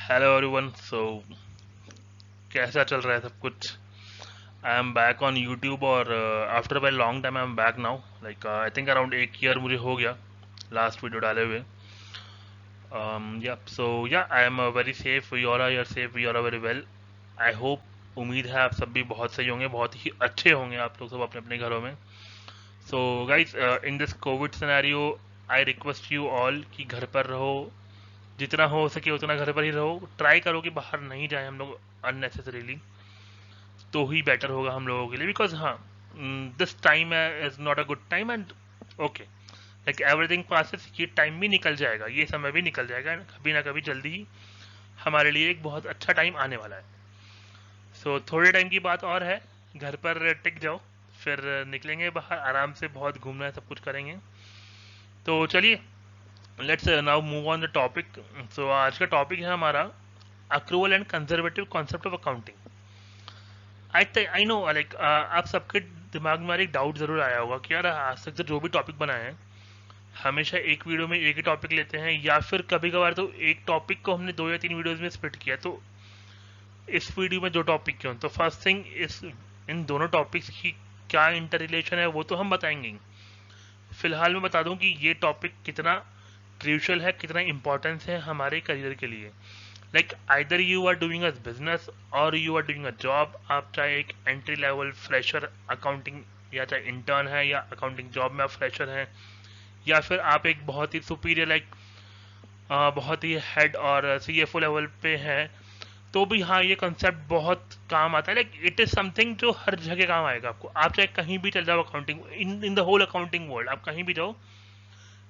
Hello everyone. कैसा चल रहा है सब कुछ? I am back on YouTube और after by long time I am back now. Like I think around एक ईयर मुझे हो गया लास्ट वीडियो डाले हुए। या सो या I am very safe, we all are safe, we all are very well. I hope, उम्मीद है आप सब भी बहुत सही होंगे, बहुत ही अच्छे होंगे आप लोग सब अपने अपने घरों में। So guys, in this Covid scenario I request you all कि घर पर रहो, जितना हो सके उतना घर पर ही रहो। ट्राई करो कि बाहर नहीं जाए हम लोग अननेसेसरीली, तो ही बेटर होगा हम लोगों के लिए। बिकॉज हाँ, this time is not a good time and okay, like everything passes. ये टाइम भी निकल जाएगा, ये समय भी निकल जाएगा and कभी ना कभी जल्दी ही हमारे लिए एक बहुत अच्छा टाइम आने वाला है। थोड़े टाइम की बात और है, घर पर टिक जाओ, फिर निकलेंगे बाहर आराम से, बहुत घूमना है, सब कुछ करेंगे। तो चलिए, let's now move on the topic. आज का टॉपिक है हमारा accrual and conservative concept of accounting. I know, like आप सबके दिमाग में एक डाउट जरूर आया होगा कि यार आज तक जो भी टॉपिक बनाए हैं, हमेशा एक वीडियो में एक ही टॉपिक लेते हैं, या फिर कभी कभार तो एक टॉपिक को हमने 2 या 3 वीडियोस में स्प्लिट किया। तो इस वीडियो में 2 टॉपिक क्यों? तो फर्स्ट थिंग, इस इन दोनों टॉपिक्स की क्या इंटर रिलेशन है वो तो हम बताएंगे ही। फिलहाल मैं बता दूं कि ये टॉपिक कितना क्रूशल है, कितना इंपॉर्टेंस है हमारे करियर के लिए। Like either you are doing a business और you are doing a job. आप चाहे एक एंट्री लेवल फ्रेशर अकाउंटिंग या चाहे इंटर्न है, या अकाउंटिंग जॉब में आप फ्रेशर हैं, या फिर आप एक बहुत ही सुपीरियर, लाइक बहुत ही हेड और सीएफओ लेवल पे हैं, तो भी हाँ, ये कंसेप्ट बहुत काम आता है। लाइक इट इज समथिंग जो हर जगह काम आएगा आपको। आप चाहे कहीं भी चल जाओ, accounting in the whole accounting world, आप कहीं भी जाओ,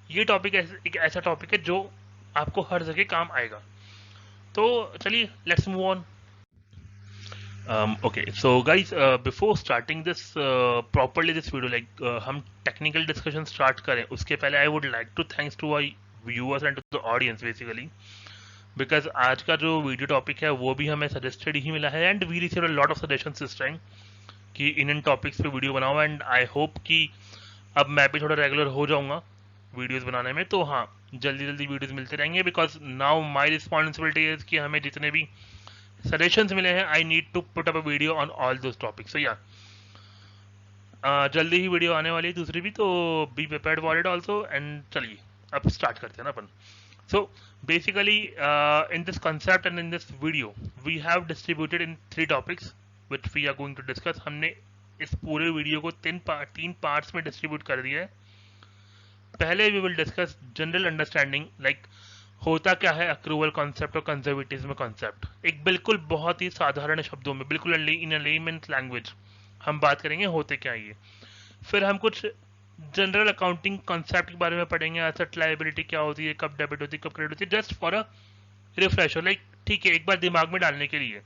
ये टॉपिक एक ऐसा टॉपिक है जो आपको हर जगह काम आएगा। तो चलिए, let's move on. Okay, so guys, before starting this properly this video, like हम technical discussion start करें उसके पहले I would like to thanks to our viewers and to the audience basically, because आज का जो वीडियो टॉपिक है वो भी हमें सजेस्टेड ही मिला है and we receive a lot of suggestions इस टाइम कि इन टॉपिक्स पे वीडियो बनाओ। एंड आई होप कि अब मैं भी थोड़ा रेगुलर हो जाऊंगा वीडियोस बनाने में, तो हाँ, जल्दी जल्दी वीडियोस मिलते रहेंगे। Because now my responsibility is कि हमें जितने भी सजेशंस मिले हैं, I need to put up a video on all those topics. So yeah, जल्दी ही वीडियो आने वाली है दूसरी भी, तो be prepared for it also. And चलिए, अब स्टार्ट करते हैं ना अपन। So basically, in this concept and in this video we have distributed in 3 topics which we are going to discuss। हमने इस पूरे वीडियो को तीन पार्ट्स में डिस्ट्रीब्यूट कर दिया है। पहले we will discuss general understanding, like होता क्या है अक्रूवल कॉन्सेप्ट और कंजर्वेटिज्म कॉन्सेप्ट, एक बिल्कुल बहुत ही साधारण शब्दों में, बिल्कुल इन लेमैन्स लैंग्वेज हम बात करेंगे होते क्या ये। फिर हम कुछ जनरल अकाउंटिंग कॉन्सेप्ट के बारे में पढ़ेंगे, एसेट लायबिलिटी क्या होती है, कब डेबिट होती है, कब क्रेडिट होती है, just for a refresher, like ठीक है, एक बार दिमाग में डालने के लिए।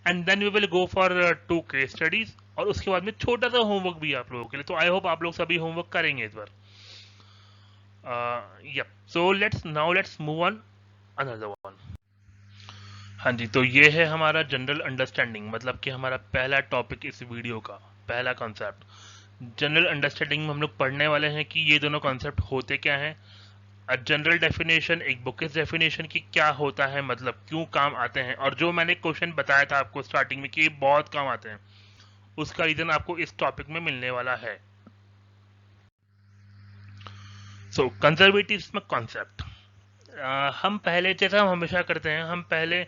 And then we will go for 2 case studies, और उसके बाद में छोटा सा होमवर्क भी आप लोगों के लिए। तो आई होप आप लोग सभी होमवर्क करेंगे इस बार। Yup, so let's move on another one. हाँ जी, तो ये है हमारा जनरल अंडरस्टैंडिंग, मतलब कि हमारा पहला टॉपिक इस वीडियो का, पहला कॉन्सेप्ट। जनरल अंडरस्टैंडिंग में हम लोग पढ़ने वाले हैं कि ये दोनों कॉन्सेप्ट होते क्या हैं। जनरल डेफिनेशन, एक बुकिश डेफिनेशन की क्या होता है, मतलब क्यों काम आते हैं, और जो मैंने क्वेश्चन बताया था आपको स्टार्टिंग में कि ये बहुत काम आते हैं, उसका रीजन आपको इस टॉपिक में मिलने वाला है। सो कंजर्वेटिव्स कॉन्सेप्ट, हम पहले, जैसा हम हमेशा करते हैं, हम पहले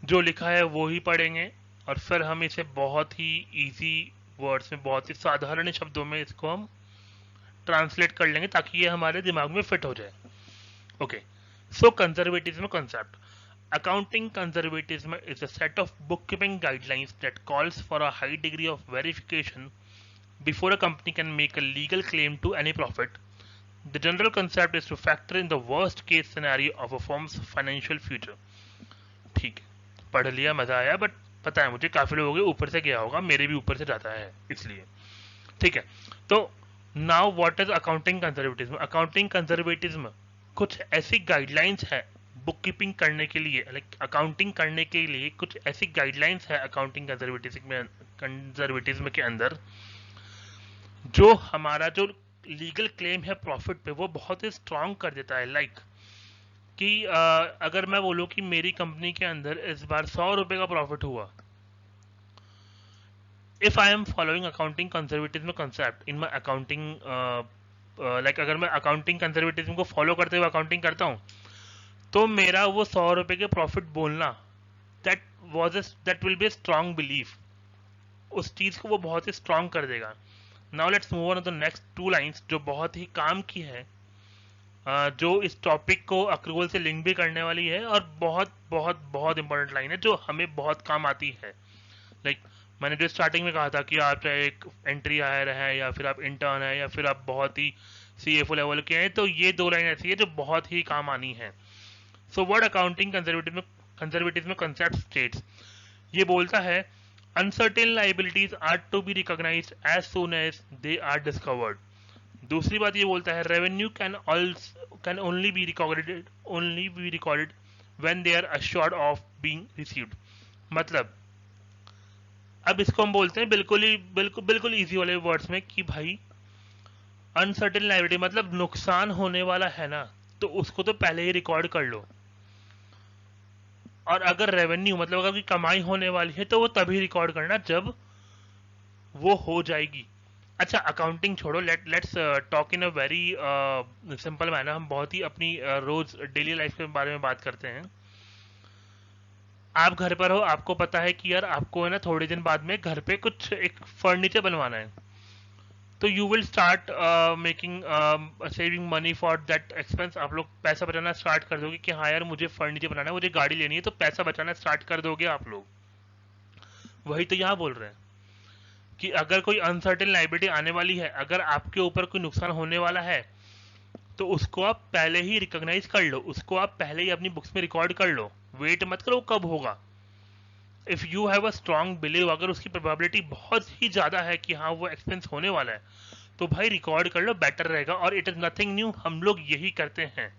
जो लिखा है वो ही पढ़ेंगे, और फिर हम इसे बहुत ही इजी वर्ड्स में, बहुत ही साधारण शब्दों में इसको हम ट्रांसलेट कर लेंगे ताकि ये हमारे दिमाग में फिट हो जाए। Okay, so conservatism concept. Accounting conservatism is a set of bookkeeping guidelines that calls for a high degree of verification before a company can make a legal claim to any profit. The general concept is to factor in the worst case scenario of a firm's financial future. ठीक है, पढ़ लिया, मजा आया, but पता है मुझे काफी लोगों के ऊपर से गया होगा, मेरे भी ऊपर से जाता है इसलिए। ठीक है, तो now what is accounting conservatism? Accounting conservatism कुछ ऐसी गाइडलाइंस है बुक कीपिंग करने के लिए, लाइक अकाउंटिंग करने के लिए कुछ ऐसी गाइडलाइंस है अकाउंटिंग कंजर्वेटिज्म के अंदर, जो हमारा जो लीगल क्लेम है प्रॉफिट पे, वो बहुत ही स्ट्रांग कर देता है। लाइक कि अगर मैं बोलूँ कि मेरी कंपनी के अंदर इस बार 100 रुपए का प्रॉफिट हुआ, if I am following accounting conservatism concept in my accounting, like अगर मैं अकाउंटिंग कंजर्वेटिज्म को फॉलो करते हुए अकाउंटिंग करता हूँ, तो मेरा वो 100 रुपए के प्रॉफिट बोलना, that that will be strong belief, उस चीज को वो बहुत ही स्ट्रॉन्ग कर देगा. Now let's move on the next two lines जो बहुत ही काम की है, जो इस टॉपिक को अक्रूवल से लिंक भी करने वाली है, और बहुत बहुत बहुत इंपॉर्टेंट लाइन है जो हमें बहुत काम आती है. लाइक मैंने जो स्टार्टिंग में कहा था कि आप चाहे एक एंट्री हायर है, या फिर आप इंटर्न है, या फिर आप बहुत ही सीएफओ लेवल के हैं, तो ये दो लाइन ऐसी है जो बहुत ही काम आनी है. So word accounting conservatism concept states, ये बोलता है uncertain liabilities are to be recognized as soon as they are discovered. दूसरी बात ये बोलता है revenue can only be recorded when they are assured of being received. मतलब अब इसको हम बोलते हैं बिल्कुल इजी वाले वर्ड्स में कि भाई अनसर्टेन लायबिलिटी मतलब नुकसान होने वाला है ना, तो उसको तो पहले ही रिकॉर्ड कर लो. और अगर रेवेन्यू मतलब अगर कोई कमाई होने वाली है तो वो तभी रिकॉर्ड करना जब वो हो जाएगी. अच्छा अकाउंटिंग छोड़ो, let's talk in a very simple manner. हम बहुत ही अपनी रोज डेली लाइफ के बारे में बात करते हैं. आप घर पर हो, आपको पता है कि यार आपको है ना थोड़े दिन बाद में घर पे कुछ एक फर्नीचर बनवाना है, तो you will start making saving money for that expense. आप लोग पैसा बचाना स्टार्ट कर दोगे कि हाँ यार मुझे फर्नीचर बनाना है, मुझे गाड़ी लेनी है, तो पैसा बचाना स्टार्ट कर दोगे आप लोग. वही तो यहाँ बोल रहे हैं कि अगर कोई अनसर्टेन लाइबिलिटी आने वाली है, अगर आपके ऊपर कोई नुकसान होने वाला है, तो उसको आप पहले ही रिकॉग्नाइज कर लो, उसको आप पहले ही अपनी बुक्स में रिकॉर्ड कर लो. वेट मत करो कब होगा. If you have a strong believe, अगर उसकी प्रोबेबिलिटी बहुत ही ज्यादा है कि हाँ वो एक्सपेंस होने वाला है, तो भाई रिकॉर्ड कर लो, बेटर रहेगा. और इट इज नथिंग न्यू, हम लोग यही करते हैं.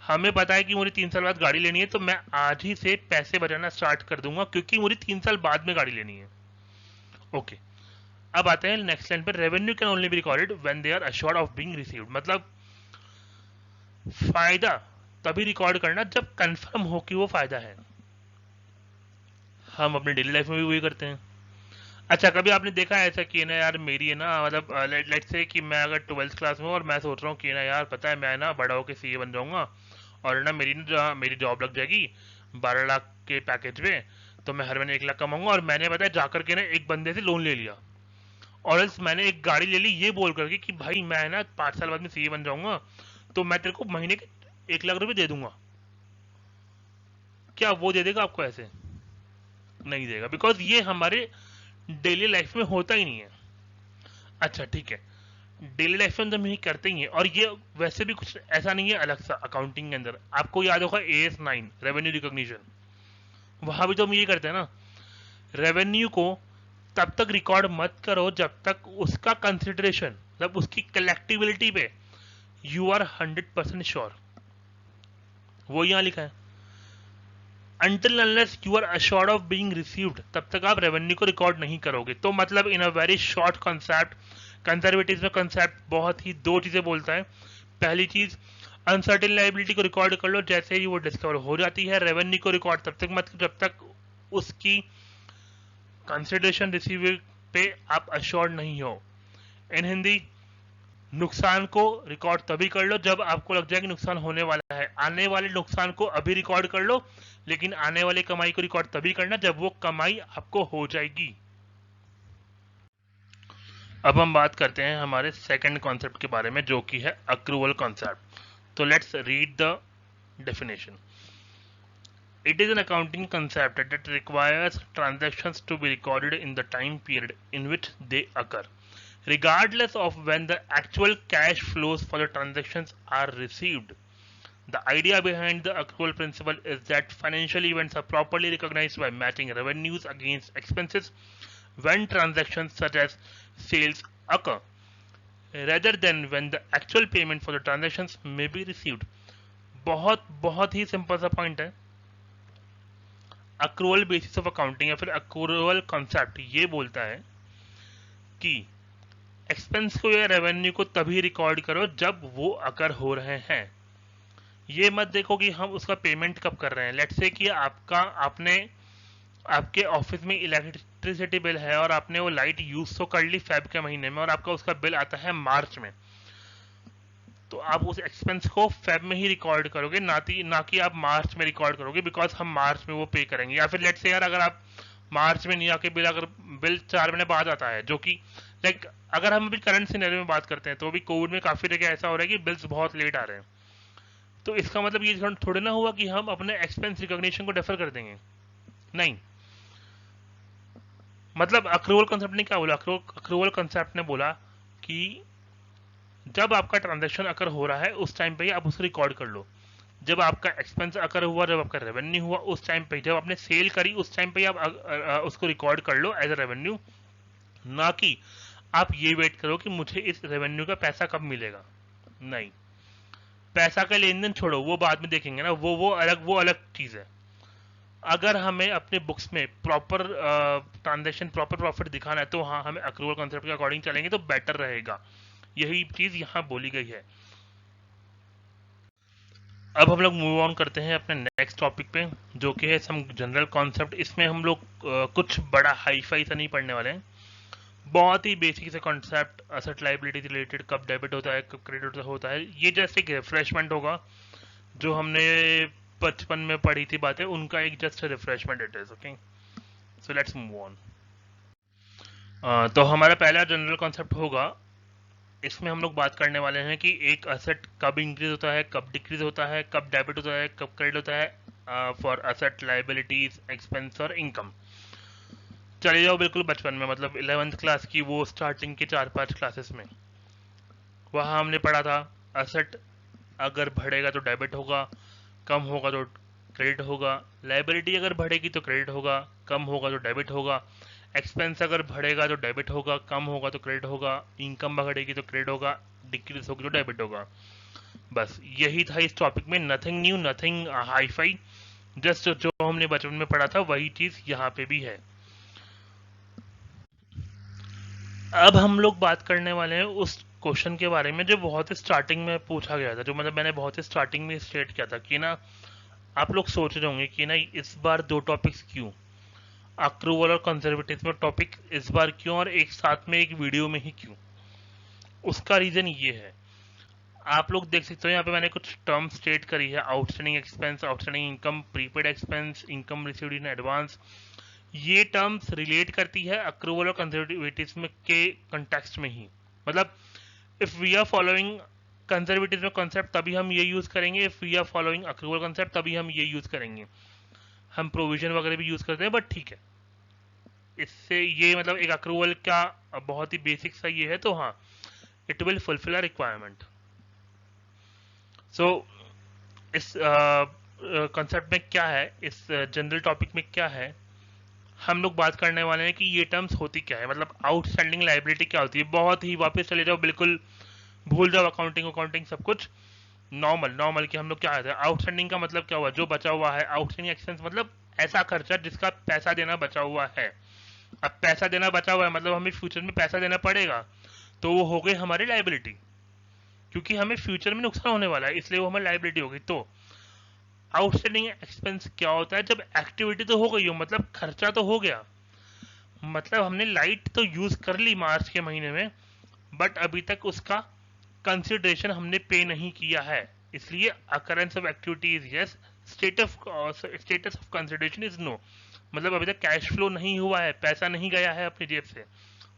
हमें पता है कि मुझे 3 साल बाद गाड़ी लेनी है, तो मैं आज ही से पैसे बचाना स्टार्ट कर दूंगा क्योंकि मुझे 3 साल बाद में गाड़ी लेनी है. ओके अब आते हैं नेक्स्ट लाइन पर. Revenue can only be recorded when they are assured of being received. मतलब फायदा तभी रिकॉर्ड करना जब कंफर्म हो कि वो फायदा है. हम अपने डेली लाइफ में भी वही करते हैं. अच्छा कभी आपने देखा है ऐसा कि ना यार मेरी है ना मतलब लेट से कि मैं अगर 12th क्लास में हूँ और मैं सोच रहा हूँ कि ना यार पता है मैं ना बड़ा होकर सीए बन जाऊंगा, और ना मेरी जॉब लग जाएगी 12 लाख के पैकेज में, तो मैं हर महीने 1 लाख कमाऊंगा. और मैंने पता है जाकर के ना एक बंदे से लोन ले लिया, और else मैंने एक गाड़ी ले ली ये बोल करके कि भाई मैं ना 5 साल बाद में सीए बन जाऊंगा, तो मैं तेरे को महीने के 1 लाख रुपए दे दूंगा. क्या वो दे देगा आपको? ऐसे नहीं देगा, बिकॉज ये हमारे डेली लाइफ में होता ही नहीं है. अच्छा ठीक है, डेली लाइफ में तो हम यही करते ही हैं, और ये वैसे भी कुछ ऐसा नहीं है अलग सा. अकाउंटिंग के अंदर आपको याद होगा AS9 रेवेन्यू रिकॉग्निशन, वहां भी तो हम ये करते हैं ना. रेवेन्यू को तब तक रिकॉर्ड मत करो जब तक उसका कंसिडरेशन मतलब उसकी कलेक्टिबिलिटी पे यू आर 100% श्योर. वो यहां लिखा है. Until unless you are assured of being received, तब तक आप रेवेन्यू को रिकॉर्ड नहीं करोगे. तो मतलब in a very short concept, conservatism concept बहुत ही दो चीजें बोलता है. पहली चीज अनसर्टेन लाइबिलिटी को रिकॉर्ड कर लो जैसे ही वो डिस्कवर हो जाती है. रेवेन्यू को रिकॉर्ड तब तक मत जब तक उसकी कंसिडरेशन रिसीव पे आप अश्योर्ड नहीं हो. इन हिंदी, नुकसान को रिकॉर्ड तभी कर लो जब आपको लग जाए कि नुकसान होने वाला है. आने वाले नुकसान को अभी रिकॉर्ड कर लो, लेकिन आने वाली कमाई को रिकॉर्ड तभी करना जब वो कमाई आपको हो जाएगी. अब हम बात करते हैं हमारे सेकंड कॉन्सेप्ट के बारे में जो कि है अक्रूवल कॉन्सेप्ट. तो let's read the definition. It is an accounting concept that requires transactions to be recorded in the time period in which they occur, regardless of when the actual cash flows for the transactions are received. The idea behind the accrual principle is that financial events are properly recognized by matching revenues against expenses when transactions such as sales occur, rather than when the actual payment for the transactions may be received. बहुत बहुत ही simple सा point है. Accrual basis of accounting या फिर accrual concept ये बोलता है कि एक्सपेंस को या रेवेन्यू को तभी रिकॉर्ड करो जब वो अकर हो रहे हैं. ये मत देखो कि हम उसका पेमेंट कब कर रहे हैं। लेट्स से कि आपके ऑफिस में इलेक्ट्रिसिटी बिल है और आपने वो लाइट यूज तो कर ली फेब के महीने में और आपका उसका बिल आता है मार्च में, तो आप उस एक्सपेंस को फेब में ही रिकॉर्ड करोगे, ना कि आप मार्च में रिकॉर्ड करोगे, बिकॉज हम मार्च में वो पे करेंगे। या फिर लेट्स से यार अगर आप मार्च में नहीं आके अगर बिल 4 महीने बाद आता है, जो कि लाइक अगर हम अभी करंट सिनेरियो में बात करते हैं तो अभी कोविड में काफी जगह ऐसा हो रहा है कि बिल्स बहुत लेट आ रहे हैं, तो इसका मतलब ये थोड़े ना हुआ कि हम अपने एक्सपेंस रिकॉग्निशन को डेफर कर देंगे, नहीं। मतलब अक्रूवल कंसेप्ट ने क्या बोला, अक्रूवल कंसेप्ट ने बोला कि जब आपका ट्रांजैक्शन अकर हो रहा है उस टाइम पे ही आप उसको रिकॉर्ड कर लो, जब आपका एक्सपेंस अकर हुआ, जब आपका रेवेन्यू हुआ उस टाइम पे, जब आपने सेल करी उस टाइम पे ही आप उसको रिकॉर्ड कर लो एज अ रेवेन्यू, ना कि आप ये वेट करो कि मुझे इस रेवेन्यू का पैसा कब मिलेगा। नहीं, पैसा का लेन देन छोड़ो, वो बाद में देखेंगे ना, वो अलग चीज है। अगर हमें अपने बुक्स में प्रॉपर ट्रांजेक्शन, प्रॉपर प्रॉफिट दिखाना है तो हाँ, हमें अक्रूवल कॉन्सेप्ट के अकॉर्डिंग चलेंगे तो बेटर रहेगा। यही चीज यहाँ बोली गई है। अब हम लोग मूव ऑन करते हैं अपने नेक्स्ट टॉपिक पे, जो कि है सम जनरल कॉन्सेप्ट। इसमें हम लोग कुछ बड़ा हाई फाई सा नहीं पढ़ने वाले हैं, बहुत ही बेसिक से कॉन्सेप्ट, असेट लायबिलिटी रिलेटेड, कब डेबिट होता है कब क्रेडिट होता है, ये जस्ट एक रिफ्रेशमेंट होगा। जो हमने बचपन में पढ़ी थी बातें, उनका एक just refreshment it is. Okay, so let's move on. तो हमारा पहला जनरल कॉन्सेप्ट होगा, इसमें हम लोग बात करने वाले हैं कि एक असेट कब इंक्रीज होता है, कब डिक्रीज होता है, कब डेबिट होता है, कब क्रेडिट होता है फॉर असेट, लायबिलिटीज, एक्सपेंस और इनकम। चले जाओ बिल्कुल बचपन में, मतलब 11th क्लास की वो स्टार्टिंग के 4-5 क्लासेस में, वहाँ हमने पढ़ा था असेट अगर बढ़ेगा तो डेबिट होगा, कम होगा तो क्रेडिट होगा, लायबिलिटी अगर बढ़ेगी तो क्रेडिट होगा, कम होगा तो डेबिट होगा, एक्सपेंस अगर बढ़ेगा तो डेबिट होगा, कम होगा तो क्रेडिट होगा, इनकम बढ़ेगी तो क्रेडिट होगा, डिक्रीज होगी तो डेबिट होगा। बस यही था इस टॉपिक में, nothing new, nothing hi fi, just जो हमने बचपन में पढ़ा था वही चीज यहाँ पे भी है। अब हम लोग बात करने वाले हैं उस क्वेश्चन के बारे में जो बहुत ही स्टार्टिंग में पूछा गया था, जो मतलब मैंने बहुत ही स्टार्टिंग में स्टेट किया था कि ना, आप लोग सोच रहे होंगे कि ना इस बार 2 टॉपिक्स क्यों, अक्रूवल और कंजर्वेटिज्म टॉपिक इस बार क्यों और एक साथ में एक वीडियो में ही क्यों। उसका रीजन ये है, आप लोग देख सकते हो यहाँ पे मैंने कुछ टर्म स्टेट करी है, outstanding expense, outstanding income, prepaid expense, income received in advance. ये टर्म्स रिलेट करती है अक्रूवल और कंजर्वेटिज्म के कंटेक्स्ट में ही। मतलब if we are following conservatism concept तभी हम ये यूज करेंगे, if we are following accrual concept तभी हम ये यूज करेंगे। हम प्रोविजन वगैरह भी यूज करते हैं, बट ठीक है, इससे ये मतलब एक अक्रूवल का बहुत ही बेसिक सा ये है, तो हाँ, it will fulfil a requirement. So इस कॉन्सेप्ट में क्या है, इस जनरल टॉपिक में क्या है, हम लोग बात करने वाले हैं कि ये टर्म्स होती क्या है, मतलब आउटस्टैंडिंग लायबिलिटी क्या होती है। बहुत ही वापस चले जाओ, बिल्कुल भूल जाओ अकाउंटिंग अकाउंटिंग सब कुछ, नॉर्मल कि हम लोग क्या कहते हैं। आउटस्टैंडिंग का मतलब क्या हुआ, जो बचा हुआ है। आउटस्टैंडिंग एक्सपेंस मतलब ऐसा खर्चा जिसका पैसा देना बचा हुआ है। अब पैसा देना बचा हुआ है मतलब हमें फ्यूचर में पैसा देना पड़ेगा, तो वो हो गई हमारी लायबिलिटी, क्योंकि हमें फ्यूचर में नुकसान होने वाला है, इसलिए वो हमारी लायबिलिटी होगी। तो आउटस्टैंडिंग एक्सपेंस क्या होता है, जब एक्टिविटी तो हो गई हो, मतलब खर्चा तो हो गया, मतलब हमने लाइट तो यूज कर ली मार्च के महीने में, बट अभी तक उसका कंसिडरेशन हमने पे नहीं किया है, इसलिए occurrence of activity is yes, status of consideration is no. मतलब अभी तक कैश फ्लो नहीं हुआ है, पैसा नहीं गया है अपनी जेब से,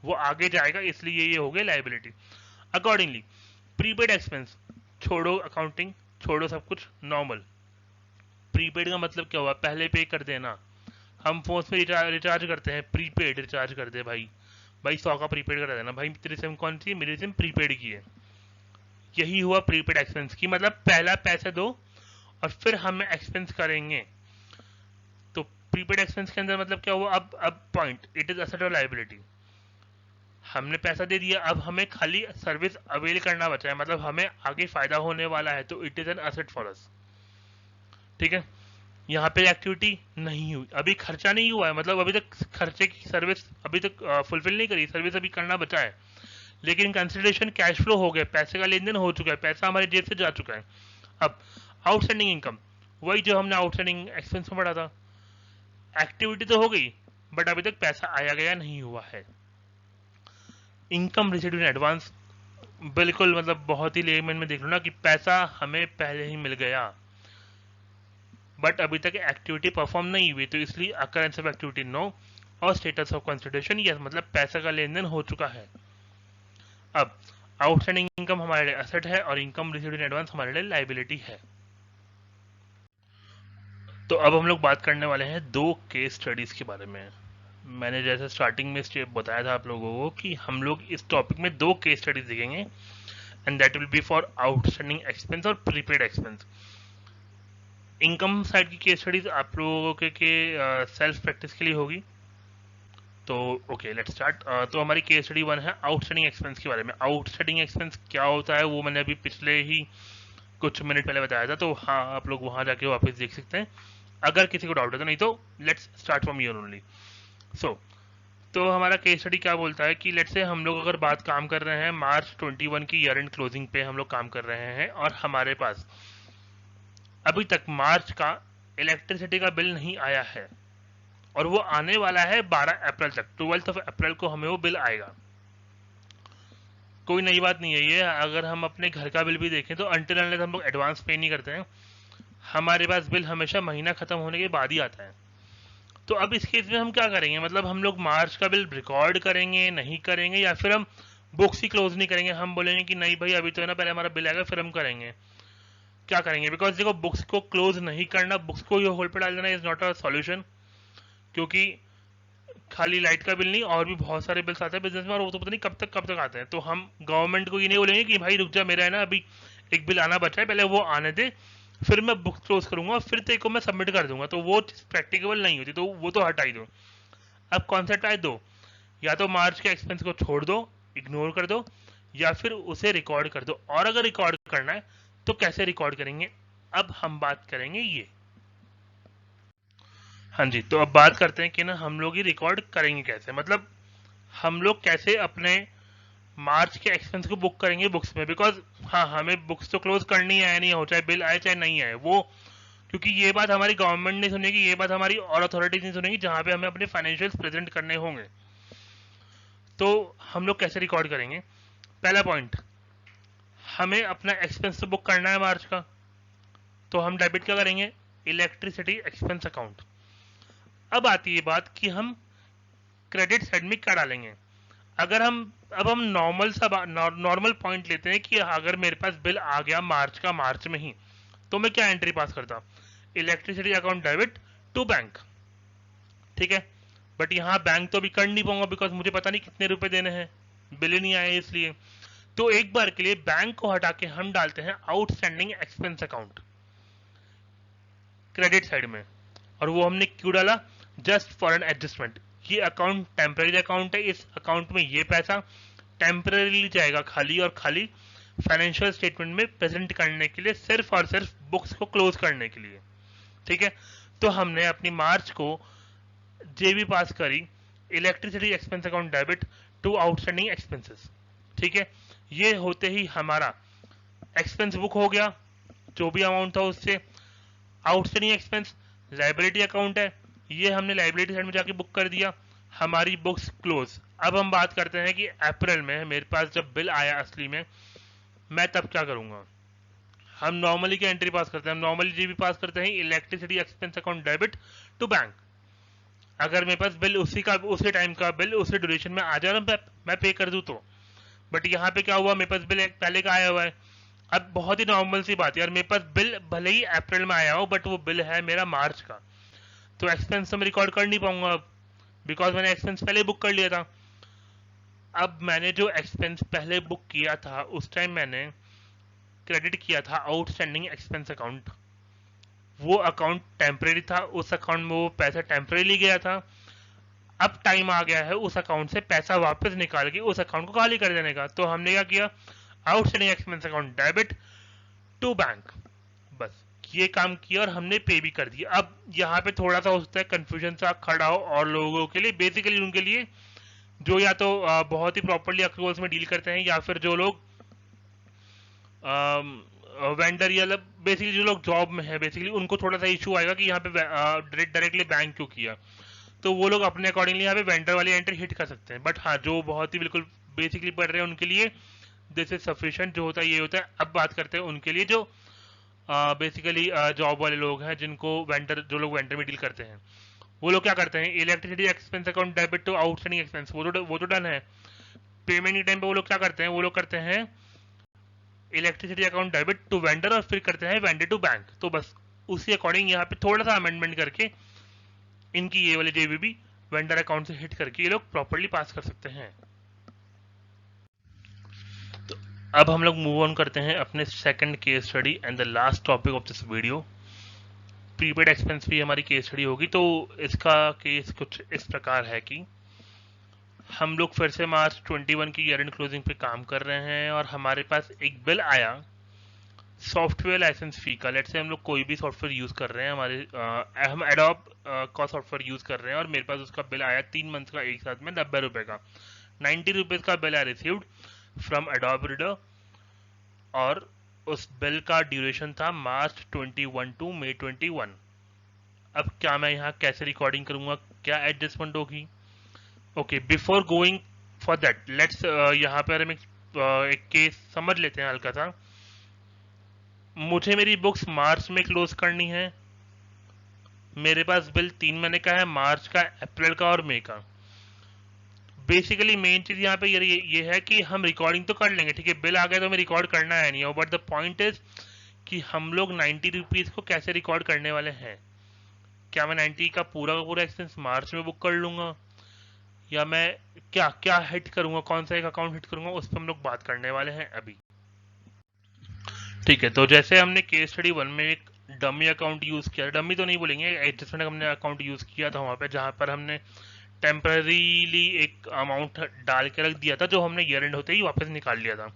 वो आगे जाएगा, इसलिए ये हो गई लायबिलिटी। अकॉर्डिंगली प्रीपेड एक्सपेंस, छोड़ो अकाउंटिंग, छोड़ो सब कुछ, नॉर्मल। प्रीपेड का मतलब क्या हुआ, पहले पे कर देना। हम फोन पे रिचार्ज करते हैं, प्रीपेड रिचार्ज कर दे भाई, भाई 100 का प्रीपेड कर देना, भाई तेरी सिम कौन सी, मेरी सिम प्रीपेड की है। यही हुआ प्रीपेड एक्सपेंस की, मतलब पहला पैसे दो और फिर हम एक्सपेंस करेंगे। तो प्रीपेड एक्सपेंस के अंदर मतलब क्या हुआ, अब पॉइंट, इट इज असेट और लायबिलिटी। हमने पैसा दे दिया, अब हमें खाली सर्विस अवेल करना बचा है, मतलब हमें आगे फायदा होने वाला है, तो it is an asset for us. ठीक है, यहाँ पे एक्टिविटी नहीं हुई, अभी खर्चा नहीं हुआ है, मतलब अभी तक खर्चे की सर्विस अभी तक फुलफिल नहीं करी, सर्विस अभी करना बचा है, लेकिन कंसिडरेशन कैश फ्लो हो गया, पैसे का लेन देन हो चुका है, पैसा हमारी जेब से जा चुका है। अब आउटस्टैंडिंग इनकम, वही जो हमने आउटस्टैंडिंग एक्सपेंस में पढ़ा था। एक्टिविटी तो हो गई बट अभी तक पैसा आया गया नहीं हुआ है। इनकम रिसीव्ड इन एडवांस, बिल्कुल मतलब बहुत ही लेमन में देख लो ना कि पैसा हमें पहले ही मिल गया बट अभी तक एक्टिविटी परफॉर्म नहीं हुई, तो इसलिए अकरेंस ऑफ एक्टिविटी नो और स्टेटस ऑफ कंसिडरेशन यस, मतलब पैसा का लेन देन हो चुका है। अब आउटस्टैंडिंग इनकम हमारे लिए एसेट है और इनकम रिसीव्ड इन एडवांस हमारे लिए लाइबिलिटी है। तो अब हम लोग बात करने वाले हैं दो केस स्टडीज के बारे में। मैंने जैसे स्टार्टिंग में स्टेप बताया था आप लोगों को कि हम लोग इस टॉपिक में दो केस स्टडीज देखेंगे and that will be for outstanding expense और प्रीपेड एक्सपेंस। इनकम साइड की केस स्टडीज आप लोगों के सेल्फ प्रैक्टिस के लिए होगी। तो ओके लेट्स स्टार्ट। तो हमारी केस स्टडी 1 है आउटस्टैंडिंग एक्सपेंस के बारे में। आउटस्टैंडिंग एक्सपेंस क्या होता है वो मैंने अभी पिछले ही कुछ मिनट पहले बताया था, तो हाँ आप लोग वहां जाके वापस देख सकते हैं अगर किसी को डाउट है तो, नहीं तो let's start from year only. So तो हमारा केस स्टडी क्या बोलता है कि लेट्स से हम लोग अगर बात काम कर रहे हैं मार्च 21 की ईयर एंड क्लोजिंग पे हम लोग काम कर रहे हैं और हमारे पास अभी तक मार्च का इलेक्ट्रिसिटी का बिल नहीं आया है और वो आने वाला है 12 अप्रैल तक, 12 अप्रैल को हमें वो बिल आएगा। कोई नई बात नहीं है ये। अगर हम अपने घर का बिल भी देखें तो अनटिल अनलेस हम लोग एडवांस पे नहीं करते हैं, हमारे पास बिल हमेशा महीना खत्म होने के बाद ही आता है। तो अब इस केस में हम क्या करेंगे, मतलब हम लोग मार्च का बिल रिकॉर्ड करेंगे नहीं करेंगे, या फिर हम बुक्स ही क्लोज नहीं करेंगे, हम बोलेंगे कि नहीं भाई अभी तो है ना पहले हमारा बिल आएगा फिर हम करेंगे। क्या करेंगे, बिकॉज देखो बुक्स को क्लोज नहीं करना, बुक्स को होल्ड पे डाल देना इज नॉट अ सॉल्यूशन, क्योंकि खाली लाइट का बिल नहीं और भी बहुत सारे बिल्स आते हैं बिजनेस में और वो तो पता नहीं कब तक आते हैं। तो हम गवर्नमेंट को ये नहीं बोलेंगे कि भाई रुक जा मेरा है ना अभी एक बिल आना बचा है पहले वो आने दे फिर मैं बुक क्लोज करूंगा फिर तेरे को मैं सबमिट कर दूंगा, तो वो प्रैक्टिकेबल नहीं होती, तो वो तो हटा ही दो। अब कॉन्सेप्ट आए दो, या तो मार्च के एक्सपेंस को छोड़ दो, इग्नोर कर दो, या फिर उसे रिकॉर्ड कर दो। और अगर रिकॉर्ड करना है तो कैसे रिकॉर्ड करेंगे, अब हम बात करेंगे ये। हाँ जी, तो अब बात करते हैं कि ना हम लोग ये रिकॉर्ड करेंगे कैसे, मतलब हम लोग कैसे अपने मार्च के एक्सपेंस को बुक करेंगे बुक्स में। बिकॉज हाँ हमें बुक्स तो क्लोज करनी है नहीं हो, चाहे बिल आए चाहे नहीं आए वो, क्योंकि ये बात हमारी गवर्नमेंट नहीं सुनेगी, ये बात हमारी और अथॉरिटीज नहीं सुनेगी जहां पे हमें अपने फाइनेंशियल्स प्रेजेंट करने होंगे। तो हम लोग कैसे रिकॉर्ड करेंगे, पहला पॉइंट, हमें अपना एक्सपेंस तो बुक करना है मार्च का, तो हम डेबिट क्या करेंगे, इलेक्ट्रिसिटी एक्सपेंस अकाउंट। अब आती है बात कि हम क्रेडिट साइड में क्या डालेंगे। अगर हम अब हम नॉर्मल पॉइंट लेते हैं कि अगर मेरे पास बिल आ गया मार्च का मार्च में ही, तो मैं क्या एंट्री पास करता, electricity account debit to bank, ठीक है। बट यहाँ बैंक तो अभी कर नहीं पाऊंगा बिकॉज मुझे पता नहीं कितने रुपए देने हैं, बिल ही नहीं आए इसलिए। तो एक बार के लिए बैंक को हटा के हम डालते हैं outstanding expense account credit side में। और वो हमने क्यों डाला, जस्ट फॉर एन एडजस्टमेंट। ये अकाउंट टेम्पररी अकाउंट है, इस अकाउंट में ये पैसा टेम्पररीली जाएगा खाली और खाली फाइनेंशियल स्टेटमेंट में प्रेजेंट करने के लिए, सिर्फ और सिर्फ बुक्स को क्लोज करने के लिए, ठीक है। तो हमने अपनी मार्च को जेबी पास करी, electricity expense account debit to outstanding expenses, ठीक है। ये होते ही हमारा एक्सपेंस बुक हो गया जो भी अमाउंट था उससे। आउटस्टैंडिंग एक्सपेंस लाइबिलिटी अकाउंट है, ये हमने लाइबिलिटी साइड में जाके बुक कर दिया, हमारी बुक्स क्लोज। अब हम बात करते हैं कि अप्रैल में मेरे पास जब बिल आया असली में, मैं तब क्या करूंगा। हम नॉर्मली क्या एंट्री पास करते हैं, हम नॉर्मली जीबी पास करते हैं electricity expense account debit to bank. अगर मेरे पास बिल उसी टाइम का बिल उसी ड्यूरेशन में आ जाए ना मैं पे कर दूं तो। बट यहाँ पे क्या हुआ, मेरे पास बिल पहले का आया हुआ है। अब बहुत ही नॉर्मल सी बात है यार, मेरे पास बिल भले ही अप्रैल में आया हो बट वो बिल है मेरा मार्च का, तो एक्सपेंस तो मैं रिकॉर्ड कर नहीं पाऊंगा अब, बिकॉज मैंने एक्सपेंस पहले बुक कर लिया था। अब मैंने जो एक्सपेंस पहले बुक किया था उस टाइम मैंने क्रेडिट किया था आउटस्टैंडिंग एक्सपेंस अकाउंट, वो अकाउंट टेम्परेरी था, उस अकाउंट में वो पैसा टेम्परेरी गया था। अब टाइम आ गया है उस अकाउंट से पैसा वापस निकाल के उस अकाउंट को खाली कर देने का, तो हमने क्या किया, outstanding expense account debit to bank, बस ये काम किया और हमने पे भी कर दिया। अब यहाँ पे थोड़ा सा हो सकता है कंफ्यूजन सा खड़ा हो और लोगों के लिए, बेसिकली उनके लिए जो या तो बहुत ही प्रॉपर्ली अक्रूवल्स में डील करते हैं, या फिर जो लोग वेंडर या बेसिकली जो लोग जॉब में है बेसिकली उनको थोड़ा सा इशू आएगा कि यहाँ पे डायरेक्टली बैंक क्यों किया, तो वो लोग अपने अकॉर्डिंगली यहाँ पे वेंडर वाली एंट्री हिट कर सकते हैं। बट हाँ, जो बहुत ही बिल्कुल बेसिकली पढ़ रहे हैं उनके लिए दिस इज सफिशिएंट जो होता है ये होता है। अब बात करते हैं उनके लिए जो बेसिकली जॉब वाले लोग हैं, जिनको वेंडर, जो लोग वेंडर में डील करते हैं, वो लोग क्या करते हैं, electricity expense account debit to outstanding expense, वो तो डन है। पेमेंट के टाइम पे वो लोग क्या करते हैं, वो लोग करते हैं electricity account debit to vendor और फिर करते हैं वेंडर टू बैंक। तो बस उसी अकॉर्डिंग यहाँ पे थोड़ा सा अमेंडमेंट करके इनकी ये वाली जेबीबी वेंडर अकाउंट से हिट करके ये लोग प्रॉपर्ली पास कर सकते हैं। तो अब हम लोग मूव ऑन करते हैं अपने second case study and the last topic of this video. Prepaid expense भी हमारी केस स्टडी होगी। तो इसका केस कुछ इस प्रकार है कि हम लोग फिर से मार्च 21 की ईयर एंड क्लोजिंग पे काम कर रहे हैं और हमारे पास एक बिल आया सॉफ्टवेयर लाइसेंस फी का। लेट्स से हम लोग कोई भी सॉफ्टवेयर यूज कर रहे हैं, हम एडोब का सॉफ्टवेयर यूज कर रहे हैं और मेरे पास उसका बिल आया 3 मंथ का एक साथ में 90 रुपए का, 90 रुपीज का bill I received from adobe reader और उस बिल का ड्यूरेशन था मार्च 21 टू मई 21। अब क्या मैं यहाँ कैसे रिकॉर्डिंग करूंगा, क्या एडजस्टमेंट होगी? Okay, before going for that let's यहाँ पर हम एक केस समझ लेते हैं हल्का सा। मुझे मेरी बुक्स मार्च में क्लोज करनी है, मेरे पास बिल 3 महीने का है, मार्च का, अप्रैल का और मई का। बेसिकली मेन चीज यहाँ पे ये है कि हम रिकॉर्डिंग तो कर लेंगे, ठीक है, बिल आ गया तो हमें रिकॉर्ड करना है नहीं, बट द पॉइंट इज कि हम लोग 90 रुपीज को कैसे रिकॉर्ड करने वाले हैं। क्या मैं 90 का पूरा एक्सपेंस मार्च में बुक कर लूंगा, या मैं क्या क्या हिट करूंगा, कौन सा एक अकाउंट हिट करूंगा, उस पर हम लोग बात करने वाले हैं अभी। ठीक है, तो जैसे हमने केस स्टडी 1 में एक डमी अकाउंट यूज किया, डमी तो नहीं बोलेंगे, एडजस्टमेंट हमने अकाउंट यूज किया था वहां पे, जहां पर हमने टेम्पररीली एक अमाउंट डाल के रख दिया था जो हमने ईयर एंड होते ही वापस निकाल लिया था।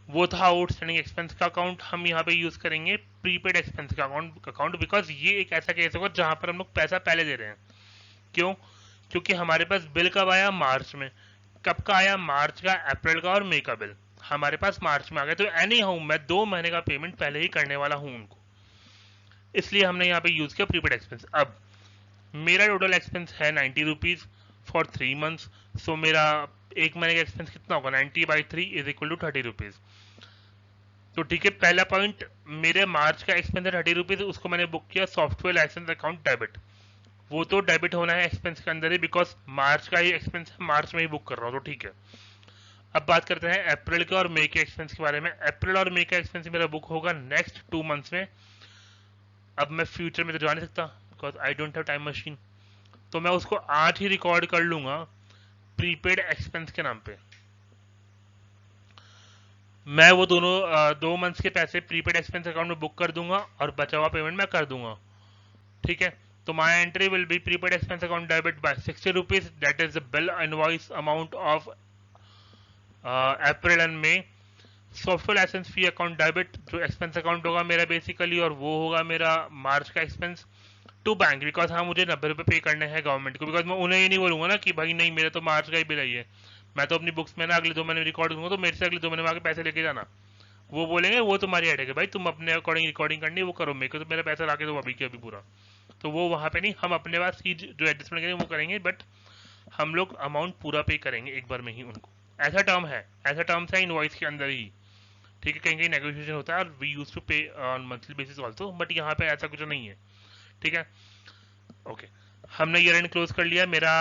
वो था आउटस्टैंडिंग एक्सपेंस का अकाउंट। हम यहाँ पे यूज करेंगे प्रीपेड एक्सपेंस का अकाउंट बिकॉज ये एक ऐसा केस होगा जहां पर हम लोग पैसा पहले दे रहे हैं। क्यों? क्योंकि हमारे पास बिल कब आया, मार्च में। कब का आया, मार्च का, अप्रैल का और मई का बिल हमारे पास मार्च में आ गया। तो एनी हाउ मैं 2 महीने का पेमेंट पहले ही करने वाला हूं उनको, इसलिए हमने यहाँ पे यूज किया प्रीपेड एक्सपेंस। अब मेरा टोटल एक्सपेंस है 90 रुपीज फॉर 3 मंथ्स। सो मेरा एक महीने का एक्सपेंस कितना होगा, 90 by 3 is equal to 30 rupees. तो ठीक है, पहला पॉइंट, मेरे मार्च का एक्सपेंस है 30 रुपीज, उसको मैंने बुक किया सॉफ्टवेयर लाइसेंस अकाउंट डेबिट। वो तो डेबिट होना है एक्सपेंस के अंदर ही, बिकॉज मार्च का ही एक्सपेंस है, मार्च में ही बुक कर रहा हूँ, तो ठीक है। अब बात करते हैं अप्रैल के और मई के एक्सपेंस के बारे में। अप्रैल और मई का एक्सपेंस मेरा बुक होगा नेक्स्ट 2 मंथ्स में। अब मैं फ्यूचर में तो जा नहीं सकता because I don't have time machine, तो मैं उसको आज ही रिकॉर्ड कर लूंगा प्रीपेड एक्सपेंस के नाम पे। मैं वो दोनों 2 मंथ्स के पैसे प्रीपेड एक्सपेंस अकाउंट में बुक कर दूंगा और बचा हुआ पेमेंट मैं कर दूंगा, ठीक है। तो my entry will be prepaid expense account debit by 60 rupees, that is the bill invoice amount of April and May. Software licence fee account debit जो एक्सपेंस अकाउंट होगा मेरा बेसिकली, और वो होगा मेरा मार्च का एक्सपेंस टू बैंक, बिकॉज हाँ मुझे 90 रुपये पे करने हैं गवर्नमेंट को। बिकॉज मैं उन्हें ये नहीं बोलूंगा ना कि भाई नहीं मेरा तो मार्च का ही बिल है, मैं तो अपनी बुक्स में ना अगले 2 महीने रिकॉर्ड करूंगा, तो मेरे से अगले 2 महीने में आके पैसे लेके जाना। वो बोलेंगे वो तुम्हारी हेडेक है भाई, तुम अपने अकॉर्डिंग रिकॉर्डिंग करनी है वो करो, मेरे को तो मेरा पैसा लाके दो अभी के अभी पूरा। तो वो वहां पे नहीं, हम अपने पास ही जो एडजस्टमेंट करेंगे वो करेंगे, बट हम लोग अमाउंट पूरा पे करेंगे एक बार में ही उनको। ऐसा टर्म है, ऐसा टर्म्स है इनवॉइस के अंदर ही, ठीक है। कहीं कहीं नेगोशिएशन होता है और वी यूज टू पे on monthly basis also, but यहाँ पे ऐसा कुछ नहीं है, ठीक है। ओके, हमने ईयर एंड क्लोज कर लिया, मेरा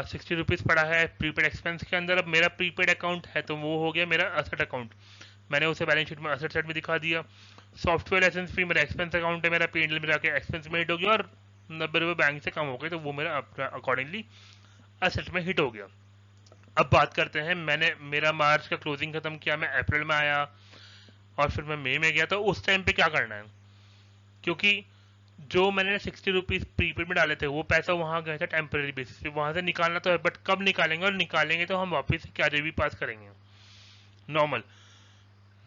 60 रुपीज पड़ा है प्रीपेड एक्सपेंस के अंदर। अब मेरा प्रीपेड अकाउंट है तो वो हो गया मेरा असेट अकाउंट, मैंने उसे बैलेंस शीट में असेट साइड में दिखा दिया। सॉफ्टवेयर लाइसेंस फी मेरा एक्सपेंस अकाउंट है, मेरा P&L में जाके एक्सपेंस में हिट हो गया और 90 रुपये बैंक से कम हो गए, तो वो मेरा अकॉर्डिंगली असेट में हिट हो गया। अब बात करते हैं, मैंने मेरा मार्च का क्लोजिंग खत्म किया, मैं अप्रैल में आया और फिर मैं मई में गया, तो उस टाइम पे क्या करना है, क्योंकि जो मैंने 60 रुपीज प्रीपेड में डाले थे वो पैसा वहां गया था टेम्पररी बेसिस पे, वहां से निकालना तो है, बट कब निकालेंगे, और निकालेंगे तो हम वापस से क्या जेबी पास करेंगे नॉर्मल।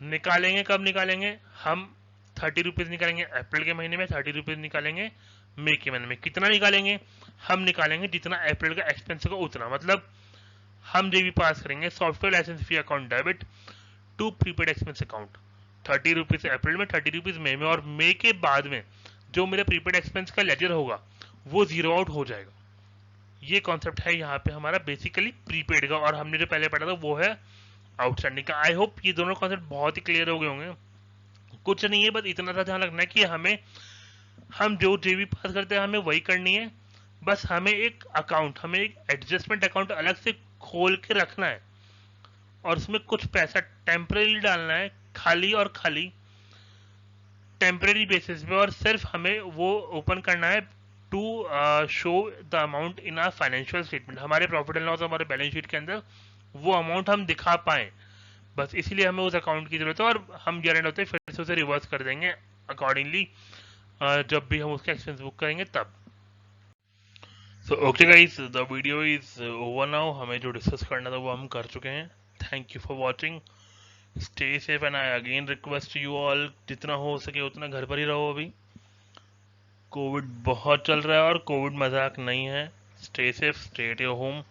निकालेंगे कब निकालेंगे, हम 30 रुपीज निकालेंगे अप्रैल के महीने में, 30 रुपीज निकालेंगे मई के महीने में। कितना निकालेंगे, हम निकालेंगे जितना अप्रैल का एक्सपेंस होगा उतना, मतलब हम जेबी पास करेंगे software licence fee account debit to prepaid expense account 30 rupees April में, 30 रुपीज़ मई में, और मई के बाद में जो मेरे प्रीपेड एक्सपेंस का लेजर होगा वो जीरो आउट हो जाएगा। ये कॉन्सेप्ट है यहाँ पे हमारा बेसिकली प्रीपेड का, और हमने जो पहले पढ़ा था वो है आउटस्टैंडिंग का। आई होप ये दोनों कॉन्सेप्ट बहुत ही क्लियर हो गए होंगे। कुछ नहीं है, बस इतना सा ध्यान रखना है कि हम जो जेबी पास करते हैं हमें वही करनी है। बस हमें एक एडजस्टमेंट अकाउंट अलग से खोल के रखना है, और उसमें कुछ पैसा टेम्परेरी डालना है, खाली और खाली टेम्परेरी बेसिस पे, और सिर्फ हमें वो ओपन करना है to show the amount in our financial statement. हमारे प्रॉफिट एंड लॉस, हमारे बैलेंस शीट के अंदर वो अमाउंट हम दिखा पाए, बस इसीलिए हमें उस अकाउंट की जरूरत है। और हम गारंट होते हैं फिर से उसे रिवर्स कर देंगे अकॉर्डिंगली जब भी हम उसका एक्सपेंस बुक करेंगे तब। So okay guys, the video is over now. हमें जो डिस्कस करना था वो हम कर चुके हैं। Thank you for watching, stay safe, and I again request you all जितना हो सके उतना घर पर ही रहो। अभी कोविड बहुत चल रहा है और कोविड मजाक नहीं है। Stay safe, stay at your home.